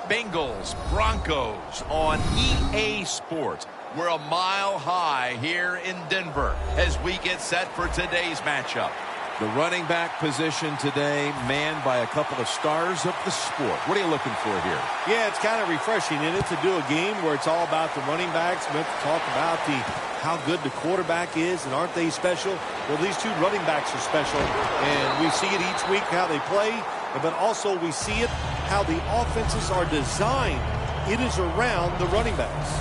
Bengals, Broncos on EA Sports. We're a mile high here in Denver as we get set for today's matchup. The running back position today manned by a couple of stars of the sport. What are you looking for here? Yeah, it's kind of refreshing in it to do a game where it's all about the running backs. We have to talk about how good the quarterback is, and aren't they special? Well, these two running backs are special, and we see it each week how they play, but also we see it how the offenses are designed. It is around the running backs.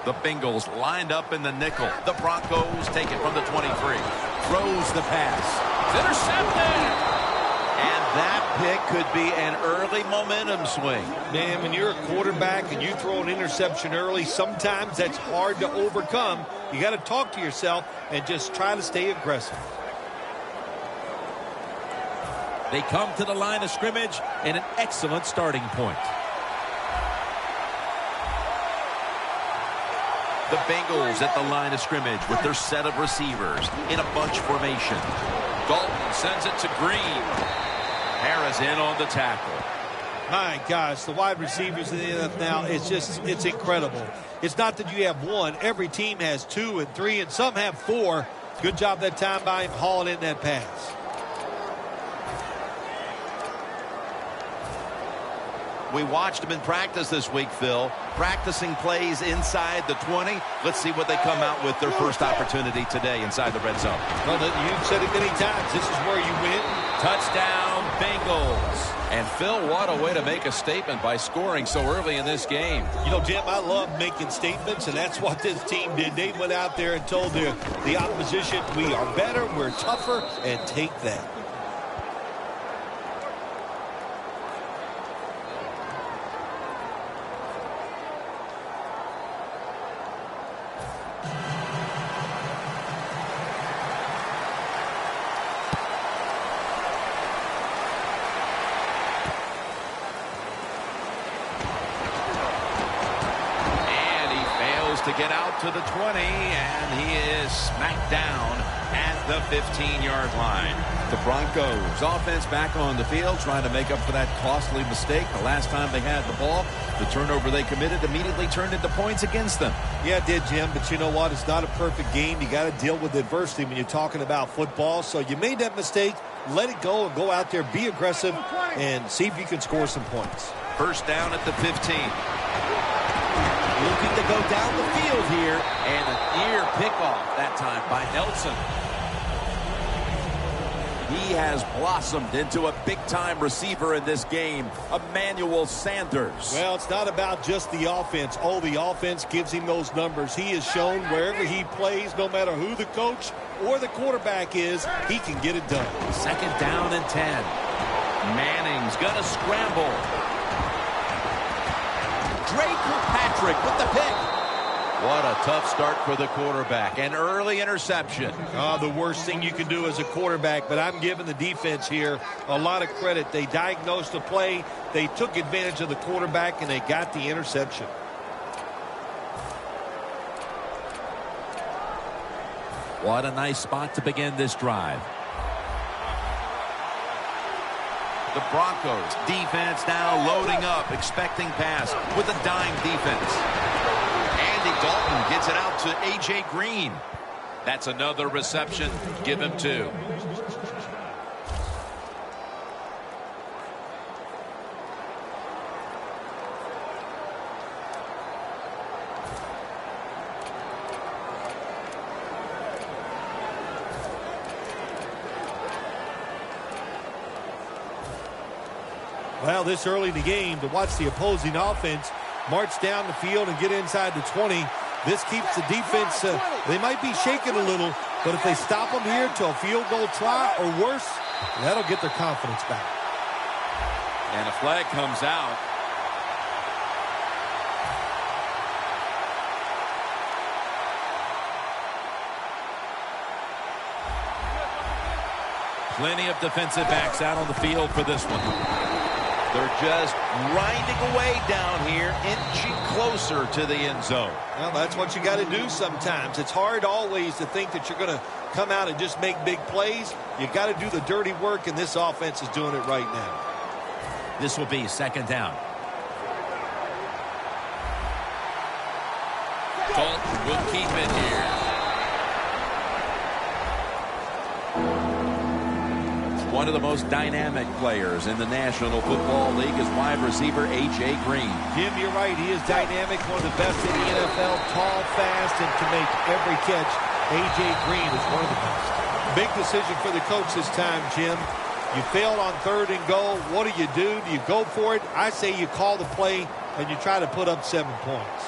The Bengals lined up in the nickel. The Broncos take it from the 23. Throws the pass. It's intercepted. And that pick could be an early momentum swing. Man, when you're a quarterback and you throw an interception early, sometimes that's hard to overcome. You got to talk to yourself and just try to stay aggressive. They come to the line of scrimmage and an excellent starting point. The Bengals at the line of scrimmage with their set of receivers in a bunch formation. Dalton sends it to Green. Harris in on the tackle. My gosh, the wide receivers in the NFL now, it's incredible. It's not that you have one. Every team has 2 and 3, and some have 4. Good job that time by him hauling in that pass. We watched them in practice this week, Phil. Practicing plays inside the 20. Let's see what they come out with their first opportunity today inside the red zone. Well, you've said it many times. This is where you win. Touchdown, Bengals. And Phil, what a way to make a statement by scoring so early in this game. You know, Jim, I love making statements, and that's what this team did. They went out there and told the opposition, we are better, we're tougher, and take that. To get out to the 20, and he is smacked down at the 15-yard line. The Broncos offense back on the field trying to make up for that costly mistake. The last time they had the ball, the turnover they committed immediately turned into points against them. Yeah, it did, Jim, but you know what? It's not a perfect game. You got to deal with adversity when you're talking about football. So you made that mistake, let it go, and go out there, be aggressive, and see if you can score some points. First down at the 15. Looking to go down the field here, and a near pickoff that time by Nelson. He has blossomed into a big-time receiver in this game, Emmanuel Sanders. Well, it's not about just the offense. Oh, the offense gives him those numbers. He has shown wherever he plays, no matter who the coach or the quarterback is, he can get it done. Second down and 10. Manning's going to scramble. Drake Patrick with the pick. What a tough start for the quarterback. An early interception. The worst thing you can do as a quarterback, but I'm giving the defense here a lot of credit. They diagnosed the play, they took advantage of the quarterback, and they got the interception. What a nice spot to begin this drive. The Broncos defense now loading up, expecting pass with a dime defense. Andy Dalton gets it out to A.J. Green. That's another reception. Give him 2. Well, this early in the game, to watch the opposing offense march down the field and get inside the 20, this keeps the defense, they might be shaking a little, but if they stop them here to a field goal try or worse, that'll get their confidence back. And a flag comes out. Plenty of defensive backs out on the field for this one. They're just grinding away down here, inching closer to the end zone. Well, that's what you got to do sometimes. It's hard always to think that you're going to come out and just make big plays. You got to do the dirty work, and this offense is doing it right now. This will be second down. Dalton will keep it here. One of the most dynamic players in the National Football League is wide receiver A.J. Green. Jim, you're right. He is dynamic, one of the best in the NFL, tall, fast, and can make every catch. A.J. Green is one of the best. Big decision for the coach this time, Jim. You failed on 3rd and goal. What do? Do you go for it? I say you call the play, and you try to put up 7 points.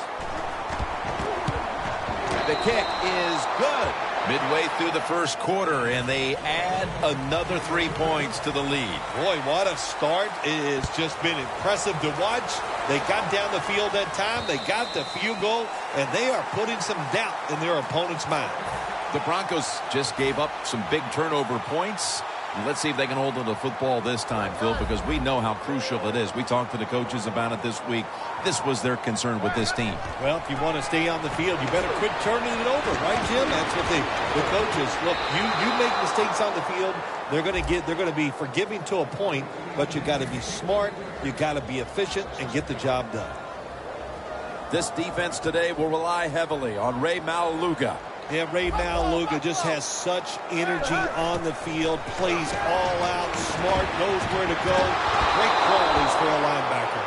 The kick is good. Midway through the first quarter, and they add another 3 points to the lead. Boy, what a start. It has just been impressive to watch. They got down the field that time. They got the field goal, and they are putting some doubt in their opponent's mind. The Broncos just gave up some big turnover points. Let's see if they can hold on to football this time, Phil, because we know how crucial it is. We talked to the coaches about it this week. This was their concern with this team. Well, if you want to stay on the field, you better quit turning it over, right, Jim? That's what the coaches look. You make mistakes on the field, they're going to be forgiving to a point, but you got to be smart, you got to be efficient, and get the job done. This defense today will rely heavily on Ray Maluga. Yeah, Ray Maluga just has such energy on the field, plays all out, smart, knows where to go. Great qualities for a linebacker.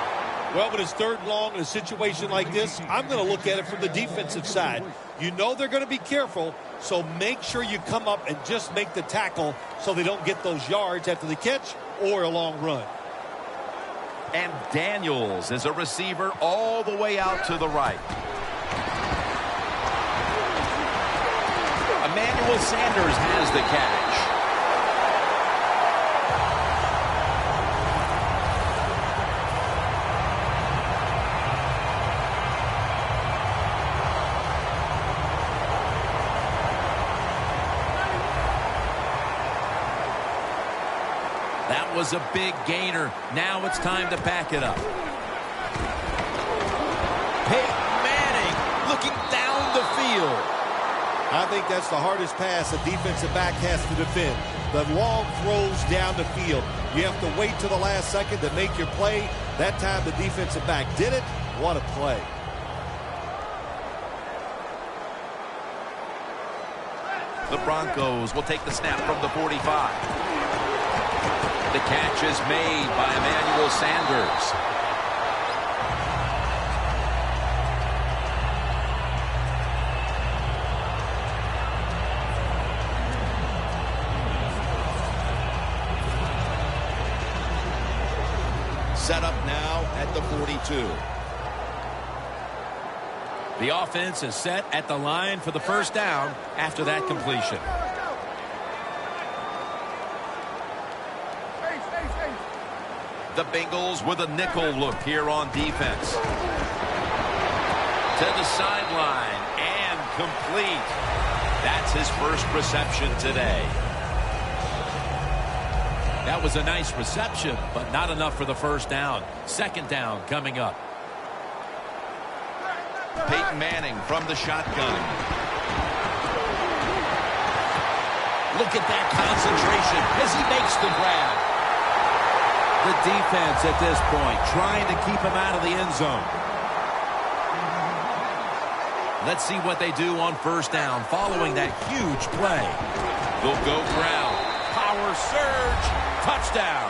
Well, when it's 3rd and long in a situation like this, I'm going to look at it from the defensive side. You know they're going to be careful, so make sure you come up and just make the tackle so they don't get those yards after the catch or a long run. And Daniels is a receiver all the way out to the right. Emmanuel Sanders has the catch. That was a big gainer. Now it's time to back it up. Peyton Manning looking down the field. I think that's the hardest pass a defensive back has to defend. The long throws down the field. You have to wait till the last second to make your play. That time the defensive back did it. What a play. The Broncos will take the snap from the 45. The catch is made by Emmanuel Sanders. Set up now at the 42. The offense is set at the line for the first down after that completion. The Bengals with a nickel look here on defense. To the sideline and complete. That's his first reception today. That was a nice reception, but not enough for the first down. Second down coming up. Peyton Manning from the shotgun. Look at that concentration as he makes the grab. The defense at this point trying to keep him out of the end zone. Let's see what they do on first down following that huge play. They'll go ground. Power surge. Touchdown.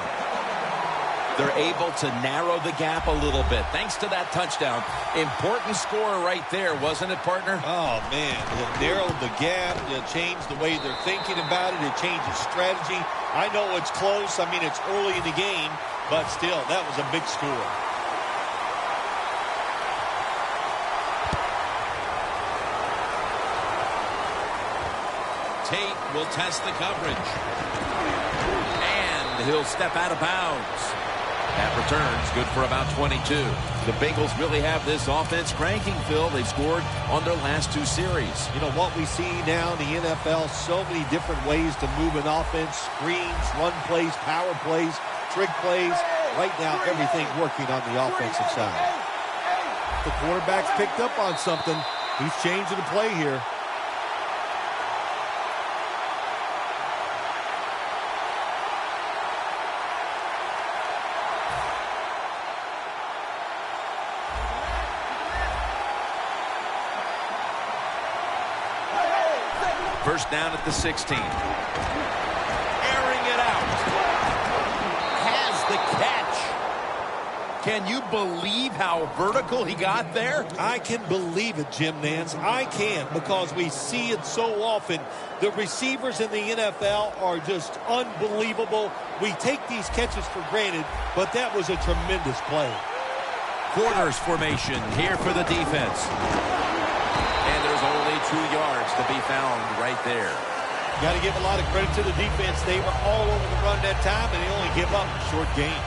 They're able to narrow the gap a little bit thanks to that touchdown. Important score right there, wasn't it, partner? Oh, man. It narrowed the gap. It changed the way they're thinking about it. It changes strategy. I know it's close. I mean, it's early in the game. but still, that was a big score. Tate will test the coverage. And he'll step out of bounds. That return's good for about 22. The Bengals really have this offense cranking, Phil. They've scored on their last 2 series. You know, what we see now in the NFL, so many different ways to move an offense. Screens, run plays, power plays, trick plays. Right now, everything working on the offensive side. The quarterback's picked up on something. He's changing the play here. First down at the 16. Airing it out. Has the catch. Can you believe how vertical he got there? I can believe it, Jim Nance. I can, because we see it so often. The receivers in the NFL are just unbelievable. We take these catches for granted, but that was a tremendous play. Quarters formation here for the defense. And there's only 2 yards to be found right there. Got to give a lot of credit to the defense. They were all over the run that time, and they only give up a short gain.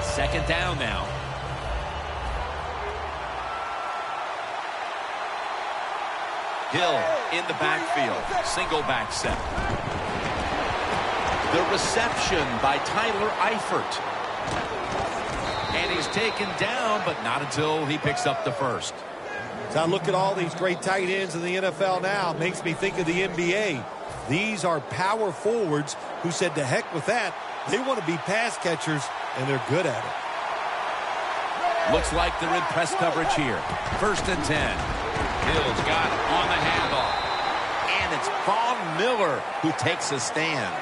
Second down now. Hill in the backfield. Single back set. The reception by Tyler Eifert. And he's taken down, but not until he picks up the first. As I look at all these great tight ends in the NFL now, it makes me think of the NBA. These are power forwards who said to heck with that. They want to be pass catchers, and they're good at it. Looks like they're in press coverage here. First and 10. Hill's got it on the handoff. And it's Von Miller who takes a stand.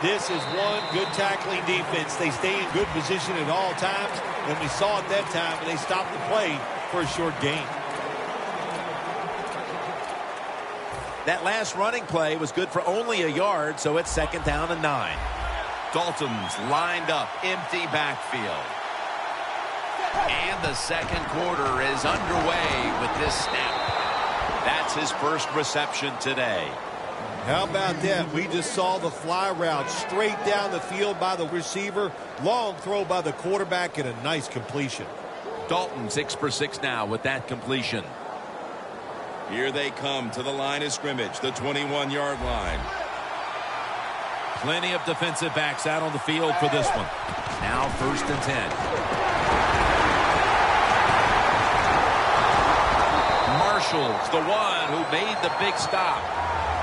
This is one good tackling defense. They stay in good position at all times, and we saw it that time, and they stopped the play for a short gain. That last running play was good for only a yard, so it's second down and 9. Dalton's lined up, empty backfield. And the second quarter is underway with this snap. That's his first reception today. How about that? We just saw the fly route straight down the field by the receiver. Long throw by the quarterback and a nice completion. Dalton 6 for 6 now with that completion. Here they come to the line of scrimmage, the 21-yard line. Plenty of defensive backs out on the field for this one. Now first and 10. Marshall's the one who made the big stop.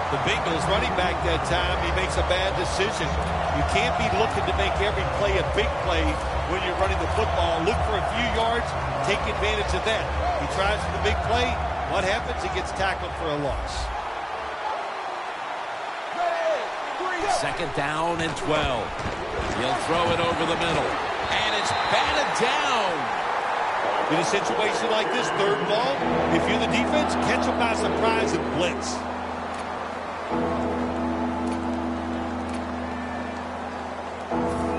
The Bengals running back that time, he makes a bad decision. You can't be looking to make every play a big play when you're running the football. Look for a few yards, take advantage of that. He tries for the big play. What happens? He gets tackled for a loss. Second down and 12. He'll throw it over the middle. And it's batted down. In a situation like this, third and long, if you're the defense, catch them by surprise and blitz.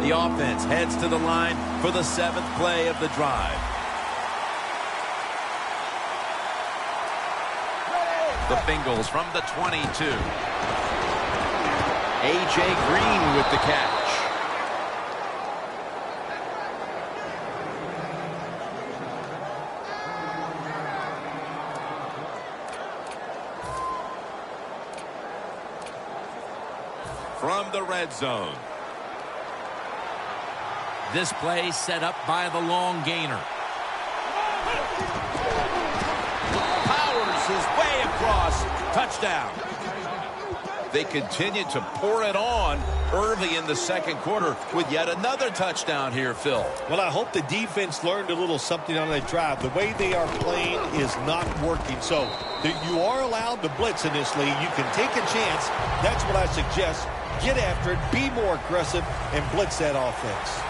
The offense heads to the line for the 7th play of the drive. The Bengals from the 22. A.J. Green with the catch. From the red zone. This play set up by the long gainer. Powers his way across. Touchdown. They continue to pour it on early in the second quarter with yet another touchdown here, Phil. Well, I hope the defense learned a little something on that drive. The way they are playing is not working. So you are allowed to blitz in this league. You can take a chance. That's what I suggest. Get after it, be more aggressive, and blitz that offense.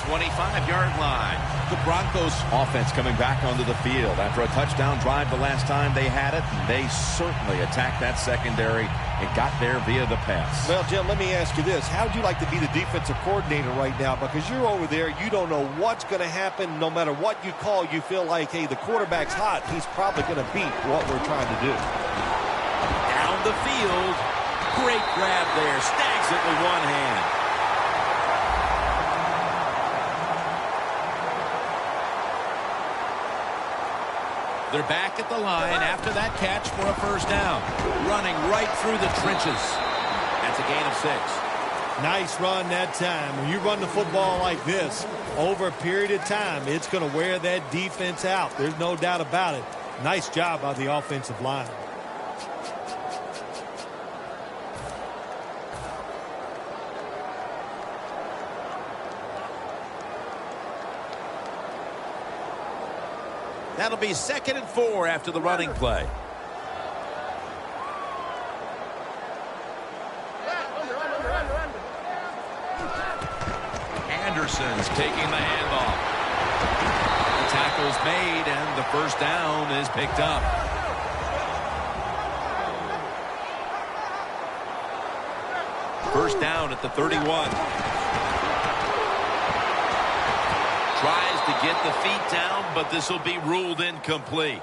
25-yard line. The Broncos offense coming back onto the field after a touchdown drive the last time they had it. They certainly attacked that secondary and got there via the pass. Well, Jim, let me ask you this. How would you like to be the defensive coordinator right now? Because you're over there, you don't know what's going to happen. No matter what you call, you feel like, hey, the quarterback's hot. He's probably going to beat what we're trying to do. Down the field. Great grab there. Snags it with one hand. They're back at the line after that catch for a first down. Running right through the trenches. That's a gain of 6. Nice run that time. When you run the football like this, over a period of time, it's going to wear that defense out. There's no doubt about it. Nice job by the offensive line. That'll be 2nd and 4 after the running play. Anderson's taking the handoff. The tackle's made, and the first down is picked up. First down at the 31. Tries to get the feet down, but this will be ruled incomplete.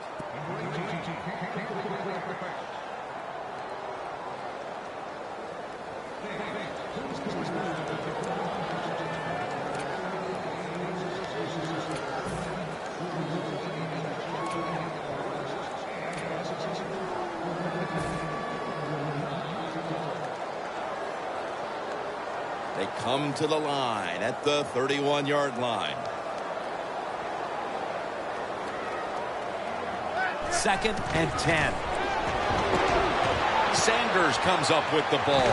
They come to the line at the 31-yard line. 2nd and 10. Sanders comes up with the ball.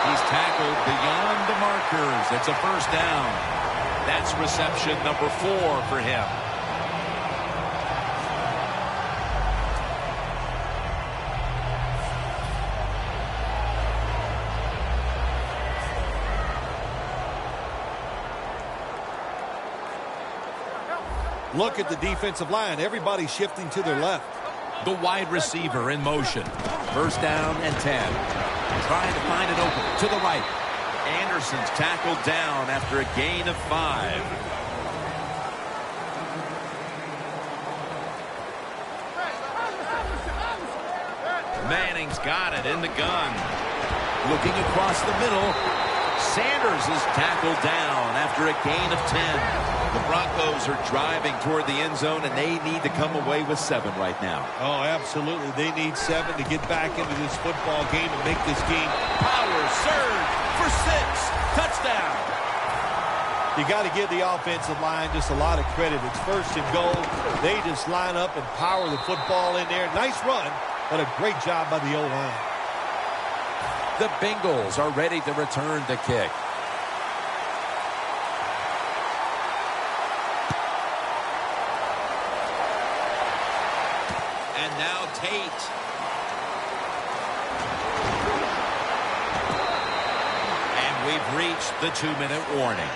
He's tackled beyond the markers. It's a first down. That's reception number 4 for him. Look at the defensive line. Everybody's shifting to their left. The wide receiver in motion. First down and 10. Trying to find it open to the right. Anderson's tackled down after a gain of 5. Manning's got it in the gun. Looking across the middle. Sanders is tackled down after a gain of 10. The Broncos are driving toward the end zone, and they need to come away with 7 right now. Oh, absolutely. They need 7 to get back into this football game and make this game. Power surge for 6. Touchdown. You got to give the offensive line just a lot of credit. It's first and goal. They just line up and power the football in there. Nice run, but a great job by the O-line. The Bengals are ready to return the kick. And now Tate. And we've reached the 2-minute warning.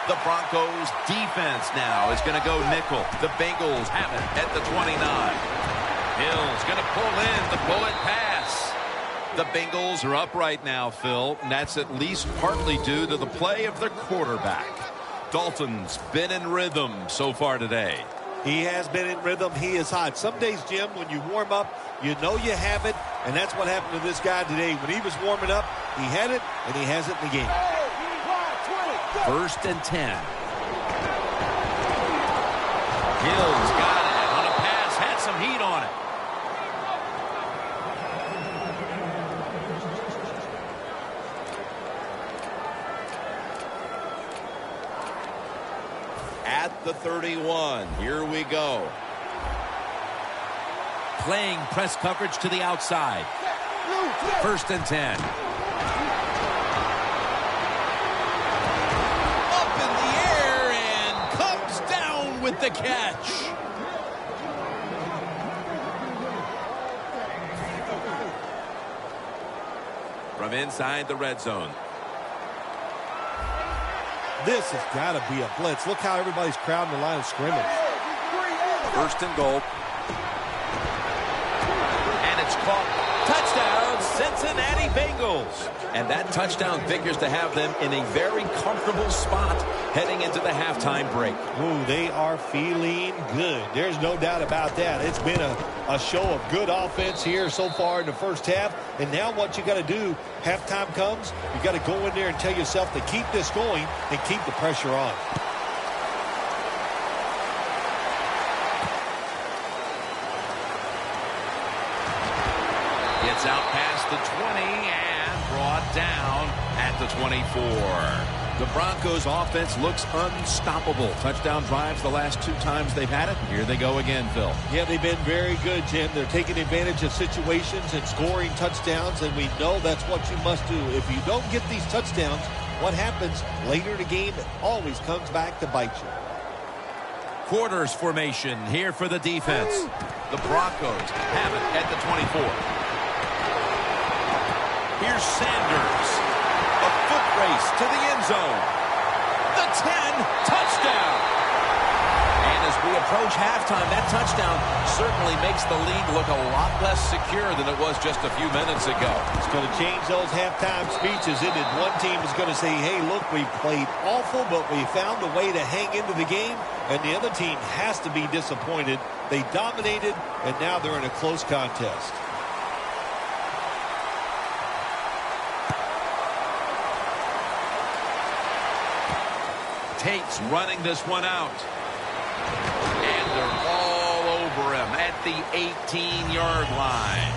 The Broncos defense now is going to go nickel. The Bengals have it at the 29. Hill's going to pull in the bullet pass. The Bengals are up right now, Phil, and that's at least partly due to the play of their quarterback. Dalton's been in rhythm so far today. He has been in rhythm. He is hot. Some days, Jim, when you warm up, you know you have it, and that's what happened to this guy today. When he was warming up, he had it, and he has it in the game. First and 10. Hill's got it on a pass, had some heat on it. At the 31, here we go. Playing press coverage to the outside. First and 10. Up in the with the catch. From inside the red zone. This has got to be a blitz. Look how everybody's crowding the line of scrimmage. First and goal. And it's caught. Touchdown, Cincinnati Bengals. And that touchdown figures to have them in a very comfortable spot heading into the halftime break. Ooh, they are feeling good. There's no doubt about that. It's been a show of good offense here so far in the first half. And now what you got to do, halftime comes, you got to go in there and tell yourself to keep this going and keep the pressure on. Gets out past the 20 and brought down at the 24. The Broncos offense looks unstoppable. Touchdown drives the last 2 times they've had it. Here they go again, Phil. Yeah, they've been very good, Jim. They're taking advantage of situations and scoring touchdowns, and we know that's what you must do. If you don't get these touchdowns, what happens later in the game, it always comes back to bite you. Quarters formation here for the defense. The Broncos have it at the 24. Here's Sanders. A foot race to the end zone. The 10, touchdown. And as we approach halftime, that touchdown certainly makes the lead look a lot less secure than it was just a few minutes ago. It's going to change those halftime speeches, isn't it? One team is going to say, hey, look, we played awful, but we found a way to hang into the game. And the other team has to be disappointed. They dominated, and now they're in a close contest. Tate's running this one out. And they're all over him at the 18-yard line.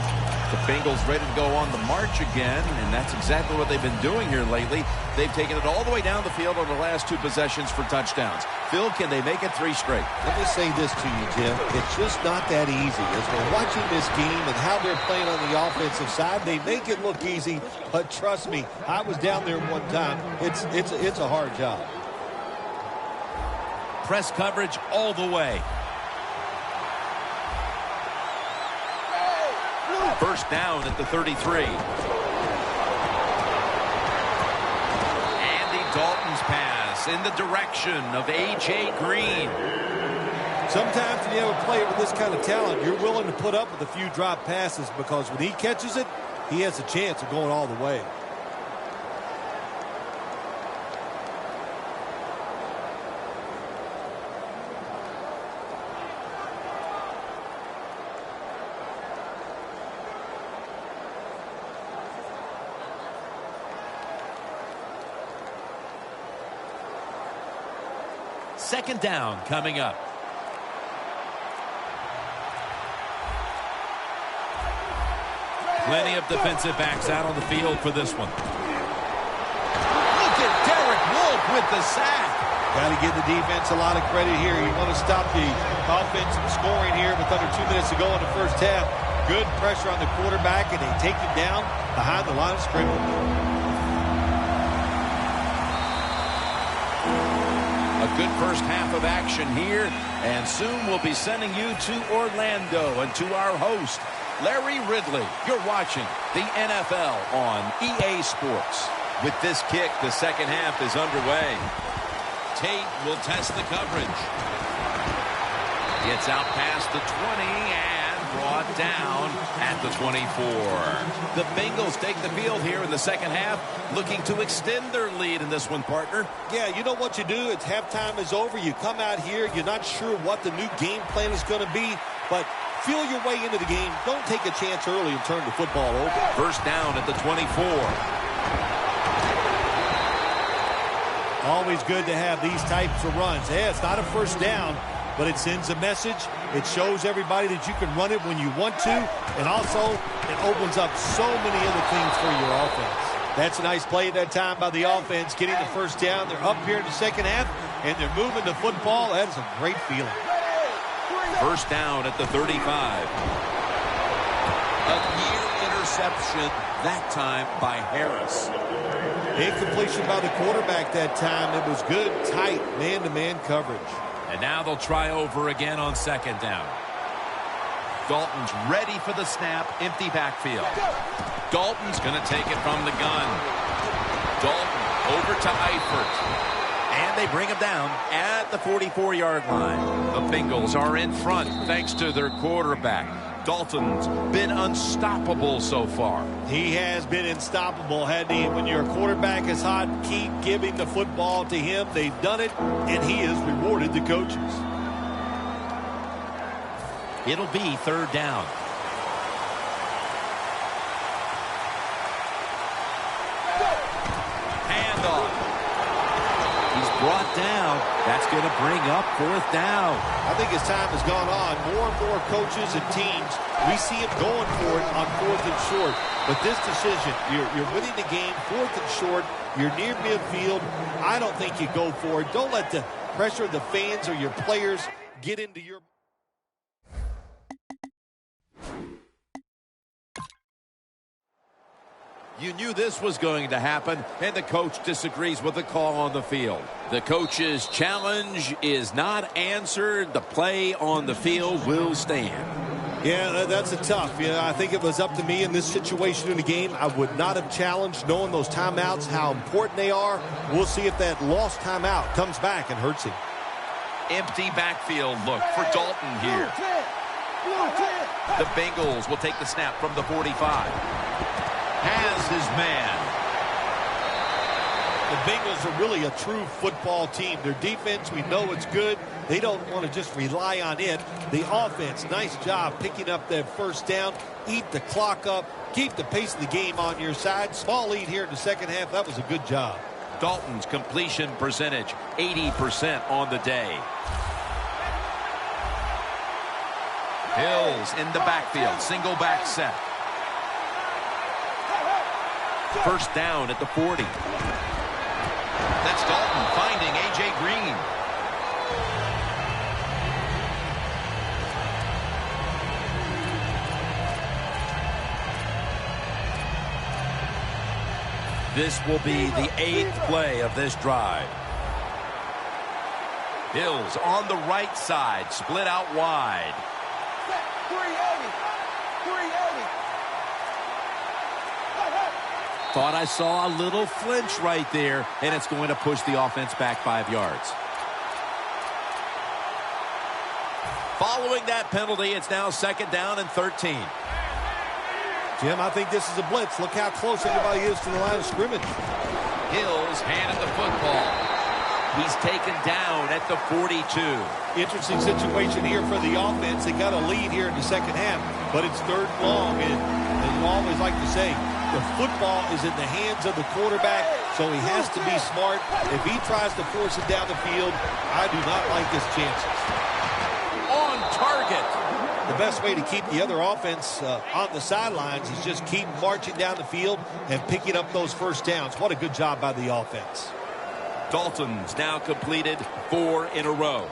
The Bengals ready to go on the march again, and that's exactly what they've been doing here lately. They've taken it all the way down the field on the last 2 possessions for touchdowns. Phil, can they make it 3 straight? Let me say this to you, Jim. It's just not that easy. As we're watching this game and how they're playing on the offensive side, they make it look easy, but trust me, I was down there one time. It's a hard job. Press coverage all the way. First down at the 33. Andy Dalton's pass in the direction of A.J. Green. Sometimes when you have a player with this kind of talent, you're willing to put up with a few drop passes because when he catches it, he has a chance of going all the way. Second down coming up. Plenty of defensive backs out on the field for this one. Look at Derek Wolfe with the sack. Got to give the defense a lot of credit here. You want to stop the offense scoring here with under 2 minutes to go in the first half. Good pressure on the quarterback, and they take him down behind the line of scrimmage. A good first half of action here, and soon we'll be sending you to Orlando and to our host, Larry Ridley. You're watching the NFL on EA Sports. With this kick, the second half is underway. Tate will test the coverage. Gets out past the 20 and brought down at the 24. The Bengals take the field here in the second half, looking to extend their lead in this one, partner. Yeah, you know what you do? It's halftime is over. You come out here. You're not sure what the new game plan is going to be, but feel your way into the game. Don't take a chance early and turn the football over. First down at the 24. Always good to have these types of runs. Yeah, it's not a first down, but it sends a message. It shows everybody that you can run it when you want to, and also it opens up so many other things for your offense. That's a nice play at that time by the offense, getting the first down. They're up here in the second half, and they're moving the football. That is a great feeling. First down at the 35. A near interception, that time by Harris. Incompletion by the quarterback that time. It was good, tight, man-to-man coverage. And now they'll try over again on second down. Dalton's ready for the snap. Empty backfield. Dalton's going to take it from the gun. Dalton over to Eifert. And they bring him down at the 44-yard line. The Bengals are in front thanks to their quarterback. Dalton's been unstoppable so far. He has been unstoppable, hasn't he? When your quarterback is hot, keep giving the football to him. They've done it, and he has rewarded the coaches. It'll be third down. Handoff. He's brought down. That's going to bring up fourth down. I think as time has gone on, more and more coaches and teams, we see them going for it on fourth and short. But this decision, you're winning the game, fourth and short, you're near midfield. I don't think you go for it. Don't let the pressure of the fans or your players get into your... You knew this was going to happen, and the coach disagrees with the call on the field. The coach's challenge is not answered. The play on the field will stand. Yeah, that's a tough. I think it was up to me in this situation in the game. I would not have challenged, knowing those timeouts, how important they are. We'll see if that lost timeout comes back and hurts him. Empty backfield look for Dalton here. The Bengals will take the snap from the 45. Has his man. The Bengals are really a true football team. Their defense, we know it's good. They don't want to just rely on it. The offense, nice job picking up that first down. Eat the clock up. Keep the pace of the game on your side. Small lead here in the second half. That was a good job. Dalton's completion percentage, 80% on the day. Hills in the backfield. Single back set. First down at the 40. That's Dalton finding A.J. Green. This will be the 8th play of this drive. Hills on the right side, split out wide. 380. Thought I saw a little flinch right there, and it's going to push the offense back 5 yards. Following that penalty, it's now second down and 13. Jim, I think this is a blitz. Look how close everybody is to the line of scrimmage. Hills handed the football. He's taken down at the 42. Interesting situation here for the offense. They got a lead here in the second half, but it's third and long, and you always like to say, the football is in the hands of the quarterback, so he has to be smart. If he tries to force it down the field, I do not like his chances. On target. The best way to keep the other offense on the sidelines is just keep marching down the field and picking up those first downs. What a good job by the offense. Dalton's now completed 4 in a row.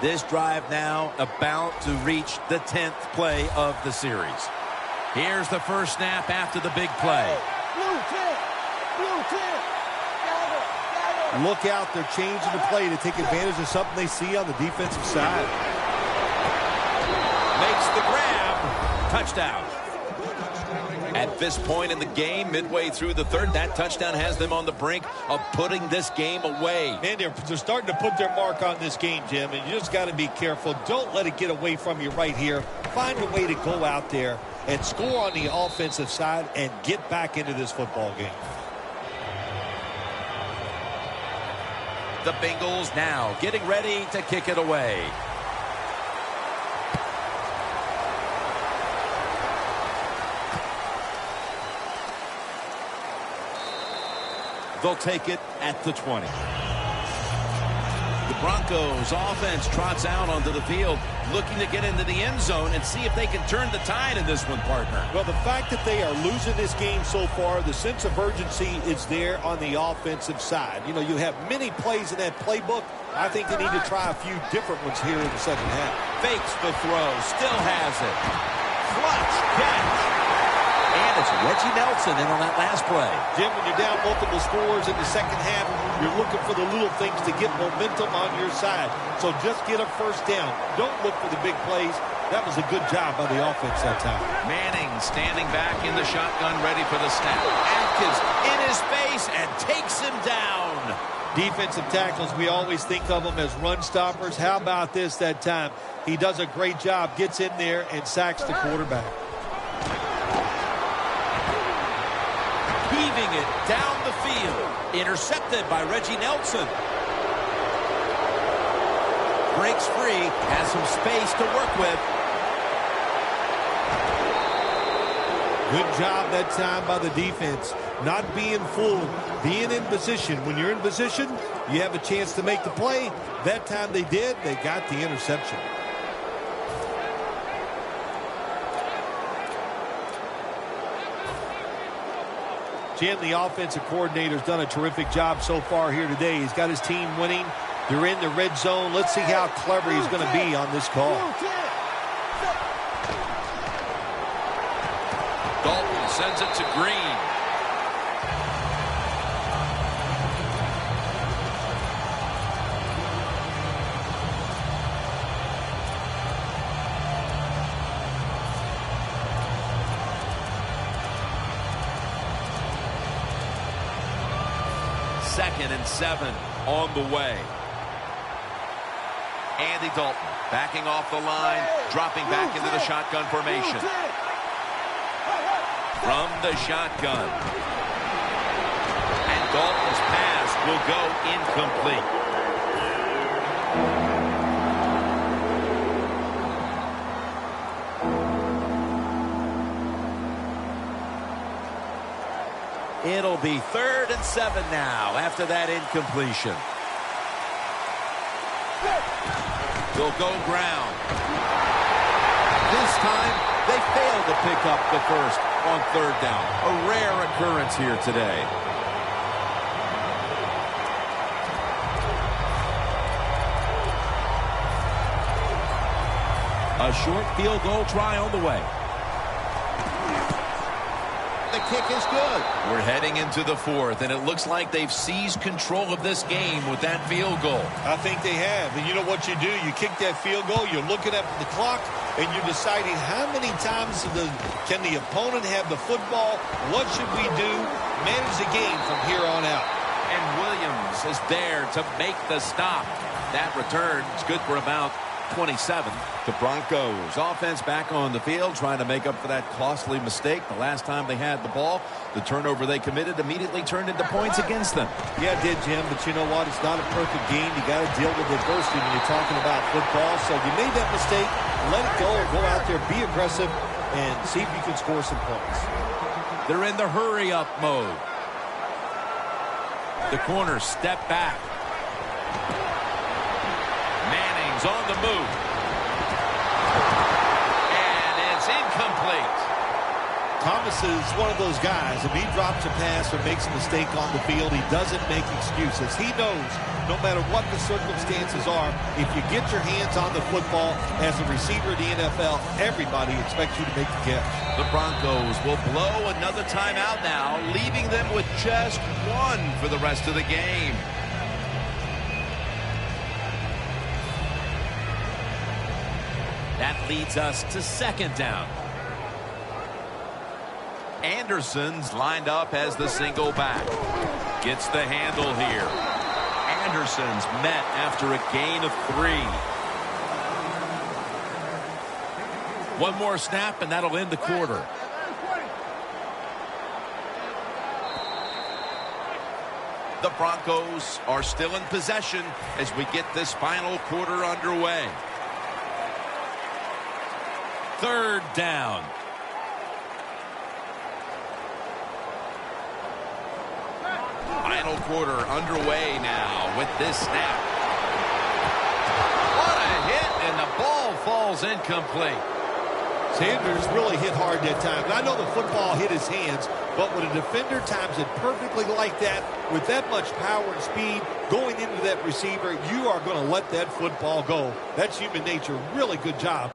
This drive now about to reach the 10th play of the series. Here's the first snap after the big play. Blue 10. Look out, they're changing the play to take advantage of something they see on the defensive side. Makes the grab. Touchdown. At this point in the game, midway through the third, that touchdown has them on the brink of putting this game away. And they're starting to put their mark on this game, Jim, and you just got to be careful. Don't let it get away from you right here. Find a way to go out there and score on the offensive side and get back into this football game. The Bengals now getting ready to kick it away. They'll take it at the 20. The Broncos offense trots out onto the field, looking to get into the end zone and see if they can turn the tide in this one, partner. Well, the fact that they are losing this game so far, the sense of urgency is there on the offensive side. You know, you have many plays in that playbook. I think they need to try a few different ones here in the second half. Fakes the throw, still has it. Clutch catch. And it's Reggie Nelson in on that last play. Jim, when you're down multiple scores in the second half, you're looking for the little things to get momentum on your side. So just get a first down. Don't look for the big plays. That was a good job by the offense that time. Manning standing back in the shotgun, ready for the snap. Atkins in his face and takes him down. Defensive tackles, we always think of them as run stoppers. How about this that time? He does a great job, gets in there and sacks the quarterback. Heaving it down the field. Intercepted by Reggie Nelson. Breaks free, has some space to work with. Good job that time by the defense. Not being fooled, being in position. When you're in position, you have a chance to make the play. That time they did. They got the interception. Jim, the offensive coordinator's done a terrific job so far here today. He's got his team winning. They're in the red zone. Let's see how clever he's going to be on this call. Dalton sends it to Green. Second and 7 on the way. Andy Dalton backing off the line, dropping back into the shotgun formation. From the shotgun. And Dalton's pass will go incomplete. It'll be 3rd and 7 now after that incompletion. Will go ground. This time, they failed to pick up the first on 3rd down. A rare occurrence here today. A short field goal try on the way. The kick is good. We're heading into the 4th, and it looks like they've seized control of this game with that field goal. I think they have. And you know what you do? You kick that field goal, you're looking at the clock, and you're deciding how many times can the opponent have the football? What should we do? Manage the game from here on out. And Williams is there to make the stop. That return is good for about 27. The Broncos offense back on the field trying to make up for that costly mistake. The last time they had the ball, the turnover they committed immediately turned into points against them. Yeah, it did, Jim, but you know what? It's not a perfect game. You got to deal with adversity when you're talking about football. So you made that mistake, let it go, go out there, be aggressive, and see if you can score some points. They're in the hurry-up mode. The corners step back. Manning's on the move. And it's incomplete. Thomas is one of those guys. If he drops a pass or makes a mistake on the field, he doesn't make excuses. He knows no matter what the circumstances are, if you get your hands on the football as a receiver in the NFL, everybody expects you to make the catch. The Broncos will blow another timeout now, leaving them with just one for the rest of the game. That leads us to 2nd down. Anderson's lined up as the single back. Gets the handle here. Anderson's met after a gain of 3. One more snap, and that'll end the quarter. The Broncos are still in possession as we get this final quarter underway. 3rd down. Final quarter underway now with this snap. What a hit, and the ball falls incomplete. Sanders really hit hard that time. And I know the football hit his hands, but when a defender times it perfectly like that, with that much power and speed going into that receiver, you are going to let that football go. That's human nature. Really good job.